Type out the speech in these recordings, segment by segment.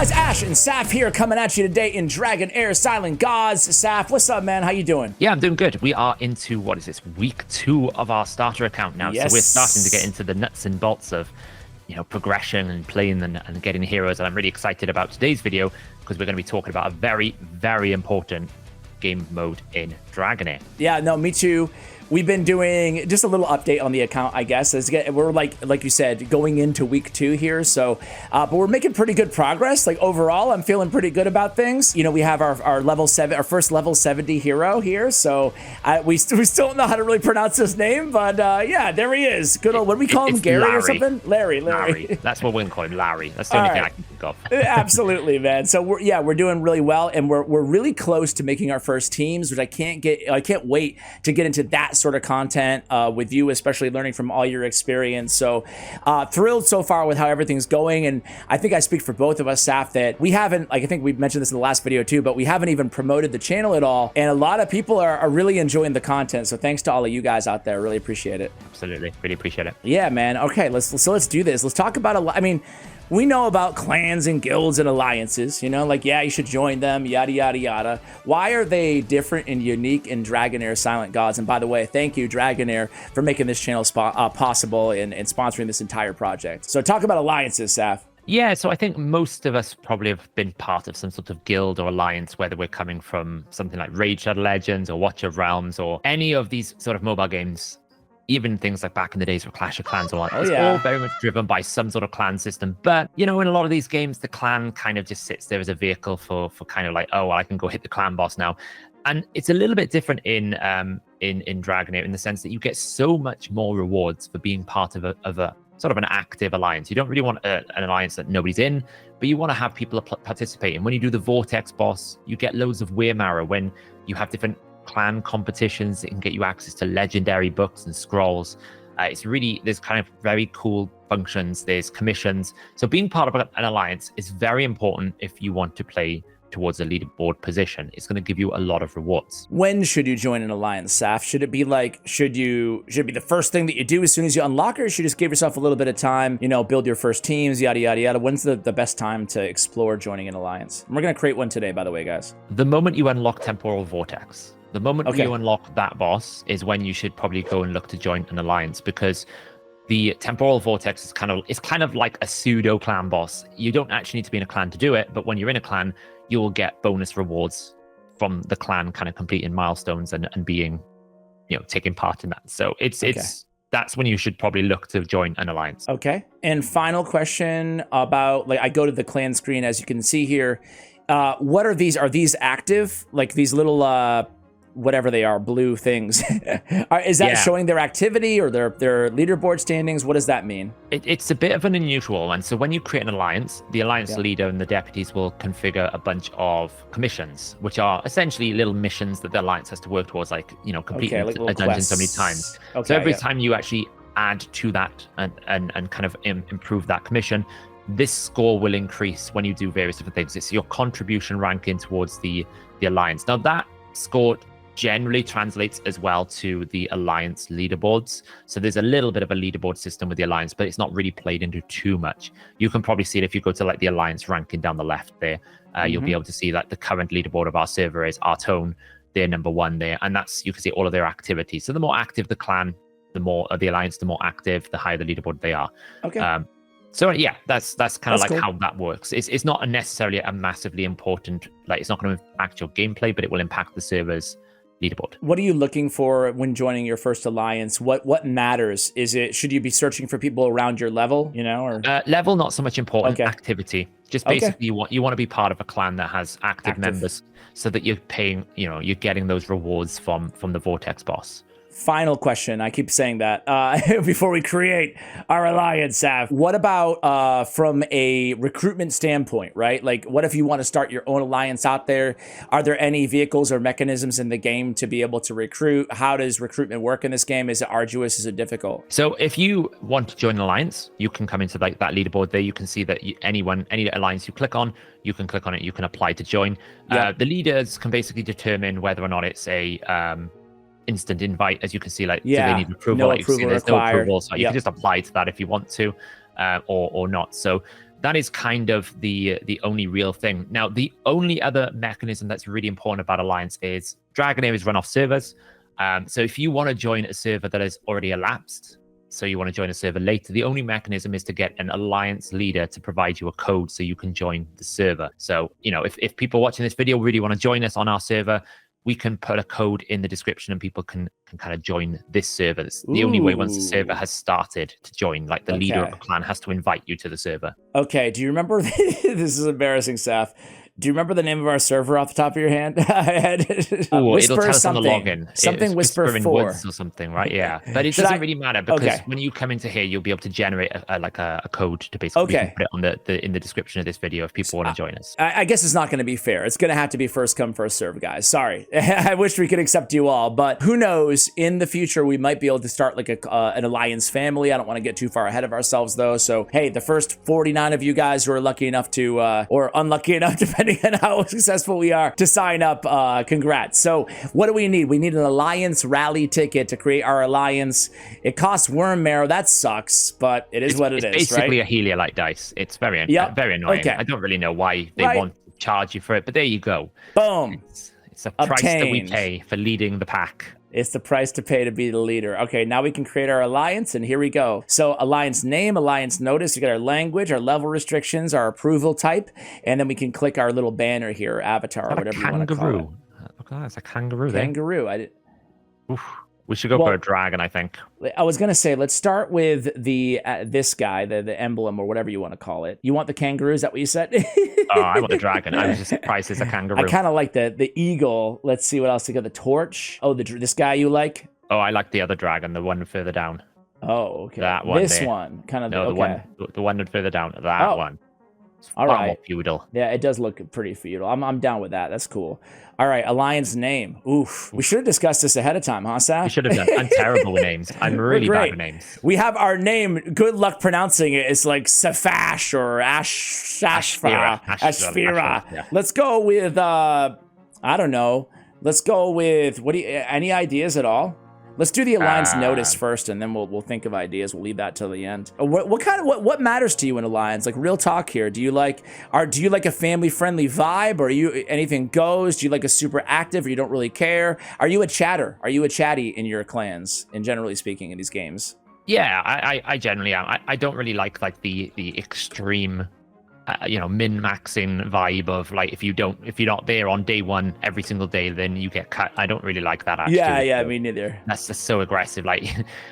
guys, Ash and Saph here coming at you today in Dragonheir Silent Gods. Saph, what's up, man? How you doing? Yeah, I'm doing good. We are into, what is this, week 2 of our starter account now. Yes. So we're starting to get into the nuts and bolts of, progression and playing and getting heroes. And I'm really excited about today's video because we're going to be talking about a very, very important game mode in Dragonheir. Yeah, no, me too. We've been doing just a little update on the account, I guess. We're like you said, going into week 2 here. So, but we're making pretty good progress. Like overall, I'm feeling pretty good about things. We have our level 7, our first level 70 hero here. So we still don't know how to really pronounce his name, but yeah, there he is. Good old, what do we call him? Gary Larry. Or something? Larry. That's what we're going to call him, Larry. That's the only thing I can think of. Absolutely, man. So we're doing really well, and we're really close to making our first teams, which I can't wait to get into that sort of content with you, especially learning from all your experience. So thrilled so far with how everything's going, and I think I speak for both of us, Saph, that we haven't, I think we mentioned this in the last video too, but we haven't even promoted the channel at all, and a lot of people are really enjoying the content. So thanks to all of you guys out there. Really appreciate it. Absolutely, really appreciate it. Yeah, man. Okay, let's do this. Let's talk about we know about clans and guilds and alliances, you should join them, yada, yada, yada. Why are they different and unique in Dragonheir Silent Gods? And by the way, thank you, Dragonheir, for making this channel possible and sponsoring this entire project. So talk about alliances, Saph. Yeah, so I think most of us probably have been part of some sort of guild or alliance, whether we're coming from something like Raid Shadow Legends or Watch of Realms or any of these sort of mobile games. Even things like back in the days with Clash of Clans or what. It's all very much driven by some sort of clan system. But, in a lot of these games, the clan kind of just sits there as a vehicle for kind of like, oh, well, I can go hit the clan boss now. And it's a little bit different in Dragonheir in the sense that you get so much more rewards for being part of a sort of an active alliance. You don't really want an alliance that nobody's in, but you want to have people participate. And when you do the Vortex boss, you get loads of Weirmarrow. When you have different clan competitions, it can get you access to legendary books and scrolls. There's kind of very cool functions. There's commissions. So being part of an alliance is very important if you want to play towards a leaderboard position. It's going to give you a lot of rewards. When should you join an alliance, Saph? Should it be should it be the first thing that you do as soon as you unlock it, or should you just give yourself a little bit of time, build your first teams, yada, yada, yada? When's the best time to explore joining an alliance? And we're going to create one today, by the way, guys. The moment you unlock Temporal Vortex. The moment you unlock that boss is when you should probably go and look to join an alliance, because the Temporal Vortex is kind of like a pseudo clan boss. You don't actually need to be in a clan to do it, but when you're in a clan, you will get bonus rewards from the clan kind of completing milestones and being, taking part in that. So that's when you should probably look to join an alliance. Okay. And final question about, I go to the clan screen, as you can see here. What are these? Are these active? Like these little whatever they are, blue things. Is that showing their activity or their leaderboard standings? What does that mean? It's a bit of an unusual one. So when you create an alliance, the alliance leader and the deputies will configure a bunch of commissions, which are essentially little missions that the alliance has to work towards, completing a dungeon quests so many times. Okay, so every time you actually add to that and kind of improve that commission, this score will increase when you do various different things. It's your contribution ranking towards the alliance. Now that score generally translates as well to the alliance leaderboards. So there's a little bit of a leaderboard system with the alliance, but it's not really played into too much. You can probably see it if you go to the alliance ranking down the left there. You'll be able to see that the current leaderboard of our server is Artone. They're number 1 there, and you can see all of their activities. So the more active the clan, the more the alliance, the more active, the higher the leaderboard they are. Okay. So yeah, that's kind of like cool. How that works. It's not necessarily a massively important, it's not going to impact your gameplay, but it will impact the server's leaderboard. What are you looking for when joining your first alliance? What matters? Should you be searching for people around your level, or level not so much important. Activity. Just basically you want to be part of a clan that has active members, so that you're paying, you're getting those rewards from the Vortex boss. Final question. I keep saying that before we create our alliance, Saph. What about from a recruitment standpoint, right? What if you want to start your own alliance out there? Are there any vehicles or mechanisms in the game to be able to recruit? How does recruitment work in this game? Is it arduous? Is it difficult? So if you want to join an alliance, you can come into that leaderboard there. You can see that any alliance you click on, you can click on it, you can apply to join. The leaders can basically determine whether or not it's a instant invite, as you can see, do they need approval? No approval there's required. No approval, so you can just apply to that if you want to, or not. So that is kind of the only real thing. Now, the only other mechanism that's really important about Alliance is Dragonheir is run off servers. So if you want to join a server that has already elapsed, so you want to join a server later, the only mechanism is to get an Alliance leader to provide you a code so you can join the server. So, if people watching this video really want to join us on our server, we can put a code in the description and people can kind of join this server. It's the only way once the server has started to join, like the leader of a clan has to invite you to the server. Okay, do you remember, this is embarrassing, Saph. Do you remember the name of our server off the top of your hand? Oh, it'll tell us on the login. Something Whisper 4 or something, right? Yeah, but it doesn't really matter because when you come into here, you'll be able to generate a code to basically put it on in the description of this video if people want to join us. I guess it's not going to be fair. It's going to have to be first come, first serve, guys. Sorry. I wish we could accept you all, but who knows? In the future, we might be able to start like an Alliance family. I don't want to get too far ahead of ourselves, though. So, hey, the first 49 of you guys who are lucky enough to, or unlucky enough, depending on how successful we are, to sign up, congrats. So, what do we need? We need an Alliance rally ticket to create our Alliance. It costs worm marrow. That sucks, but it's what it is, right? It's basically a Heliolite dice. It's very annoying. Okay. I don't really know why they want to charge you for it, but there you go. Boom. It's a price that we pay for leading the pack. It's the price to pay to be the leader. Okay, now we can create our Alliance, and here we go. So Alliance name, Alliance notice, we got our language, our level restrictions, our approval type, and then we can click our little banner here, avatar, or whatever you want to call it. Look at that, it's a kangaroo there. Kangaroo. We should go for a dragon, I think. I was going to say, let's start with this guy, the emblem, or whatever you want to call it. You want the kangaroo? Is that what you said? Oh, I want the dragon. I was just surprised it's a kangaroo. I kind of like the eagle. Let's see what else we got. The torch. Oh, this guy you like? Oh, I like the other dragon, the one further down. Oh, okay. That one. This one, kind of. No, the one further down. That one. It's all far right. more feudal. Yeah, it does look pretty feudal. I'm down with that. That's cool. All right, Alliance name. Oof. We should have discussed this ahead of time, huh, Saph? We should have done. I'm terrible with names. I'm really bad with names. We have our name. Good luck pronouncing it. It's like Saphash or Ashfira. Yeah. Let's go with I don't know. Let's go with any ideas at all? Let's do the Alliance notice first, and then we'll think of ideas. We'll leave that till the end. What matters to you in Alliance? Like real talk here. Do you like a family friendly vibe, or are you anything goes? Do you like a super active, or you don't really care? Are you a chatter? Are you a chatty in your clans? And generally speaking, in these games. Yeah, I generally am. I don't really like the extreme. Min-maxing vibe of like if you're not there on day one every single day, then you get cut. I don't really like that attitude. Yeah, me neither. That's just so aggressive. Like,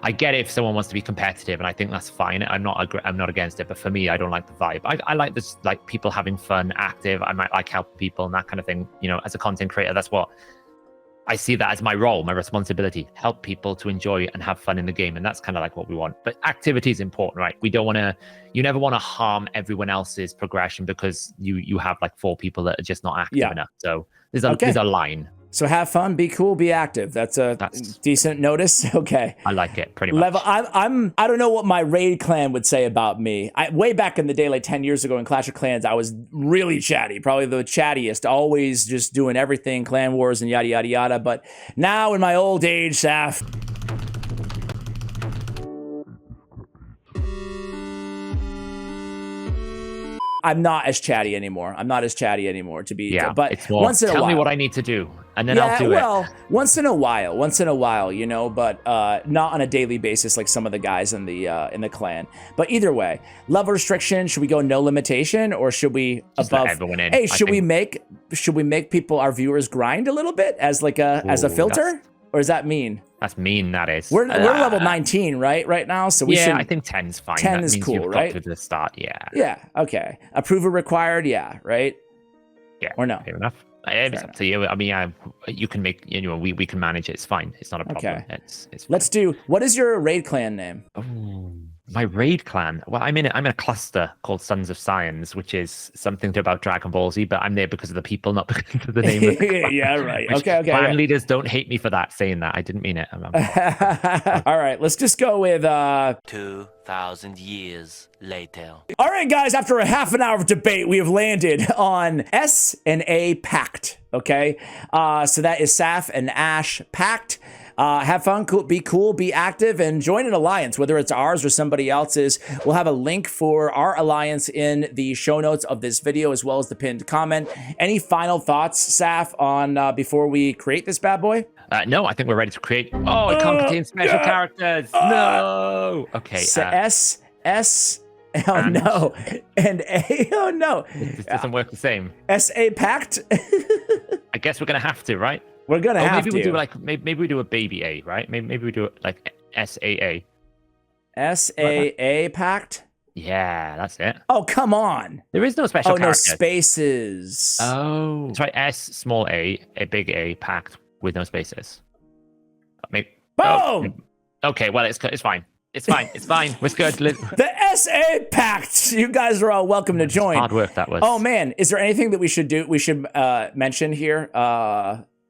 I get it if someone wants to be competitive, and I think that's fine. I'm not against it, but for me, I don't like the vibe. I like this, like people having fun, active. I might like helping people and that kind of thing. As a content creator, that's what I see that as my role, my responsibility, help people to enjoy and have fun in the game. And that's kind of like what we want. But activity is important, right? You never want to harm everyone else's progression because you have like 4 people that are just not active enough. So there's a line. So have fun, be cool, be active. That's decent notice. Okay. I like it pretty much. I don't know what my raid clan would say about me. Way back in the day, like 10 years ago in Clash of Clans, I was really chatty, probably the chattiest, always just doing everything, clan wars and yada, yada, yada. But now in my old age, Saph, I'm not as chatty anymore. To be, but it's more, once in a while. Tell me what I need to do, and then I'll do it. Once in a while, but not on a daily basis like some of the guys in the clan. But either way, level restriction. Should we go no limitation, or should we just above? Let everyone in, hey, should we make people, our viewers, grind a little bit as like as a filter, or does that mean? That's mean. That is. We're level 19, right now. So we should. I think 10's fine. 10 that is means cool, you've right? Got to the start. Yeah. Yeah. Okay. Approval required. Yeah. Right. Yeah. Or no? Fair enough. It's up to you. I mean, you can make. We can manage it. It's fine. It's not a problem. Okay. It's fine. Let's do. What is your raid clan name? Oh, my raid clan. Well, I'm in a cluster called Sons of Science, which is something about Dragon Ball Z, but I'm there because of the people, not because of the name of the clan. Yeah, right. Okay. Clan leaders don't hate me for that, saying that. I didn't mean it. All right, let's just go with 2,000 years later. All right, guys, after a half an hour of debate, we have landed on S and A Pact. Okay, so that is Saph and Ash Pact. Have fun, be cool, be active, and join an alliance, whether it's ours or somebody else's. We'll have a link for our alliance in the show notes of this video, as well as the pinned comment. Any final thoughts, Saph, on before we create this bad boy? No, I think we're ready to create. Oh, it can't contain special characters. No. Okay. S. Oh no. And A. Oh no. This doesn't work the same. SA pact. I guess we're gonna have to, right? We're gonna have maybe to. We do like maybe we do a baby A, right? Maybe we do it like SAA. SAA pact. Yeah, that's it. Oh, come on. There is no special character. No spaces. Oh. That's right. S, small a big A, packed with no spaces. Boom! Oh. Okay, well, it's fine. It's fine. It's fine. We're good. The SA pact. You guys are all welcome to join. Hard work that was. Oh, man. Is there anything that we should do? We should mention here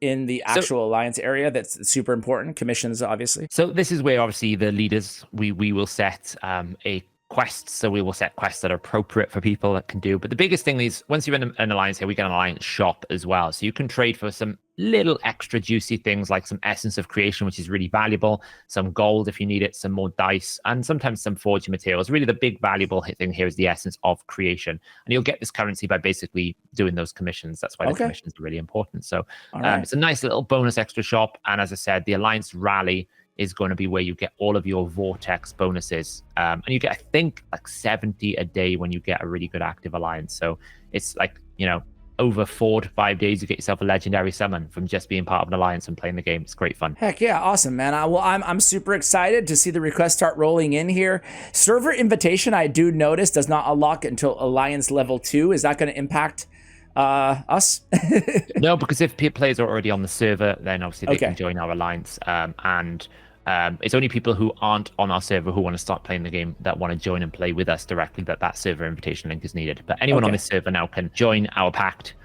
in the actual alliance area that's super important? Commissions, obviously. So this is where, obviously, the leaders, we will set a quests, so we will set quests that are appropriate for people that can do. But the biggest thing is, once you're in an alliance here, we get an alliance shop as well, so you can trade for some little extra juicy things like some essence of creation, which is really valuable, some gold if you need it, some more dice, and sometimes some forging materials. Really, the big valuable thing here is the essence of creation, and you'll get this currency by basically doing those commissions. That's why the commissions are really important. So it's a nice little bonus extra shop. And as I said, the alliance rally is going to be where you get all of your vortex bonuses, and you get, I think, like 70 a day when you get a really good active alliance. So it's like, you know, over 4 to 5 days you get yourself a legendary summon from just being part of an alliance and playing the game. It's great fun. Heck yeah, awesome, man. I'm super excited to see the requests start rolling in here. Server invitation, I do notice, does not unlock until alliance level 2. Is that going to impact us? No, because if players are already on the server, then obviously they can join our alliance, and it's only people who aren't on our server who want to start playing the game that want to join and play with us directly that server invitation link is needed. But anyone on this server now can join our pact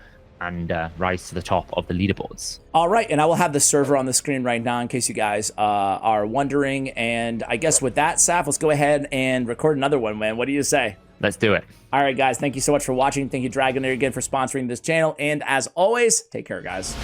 and rise to the top of the leaderboards. All right, and I will have the server on the screen right now in case you guys are wondering. And I guess with that, Saph, let's go ahead and record another one, man. What do you say? Let's do it. All right, guys, thank you so much for watching. Thank you, Dragonheir, again, for sponsoring this channel. And as always, take care, guys.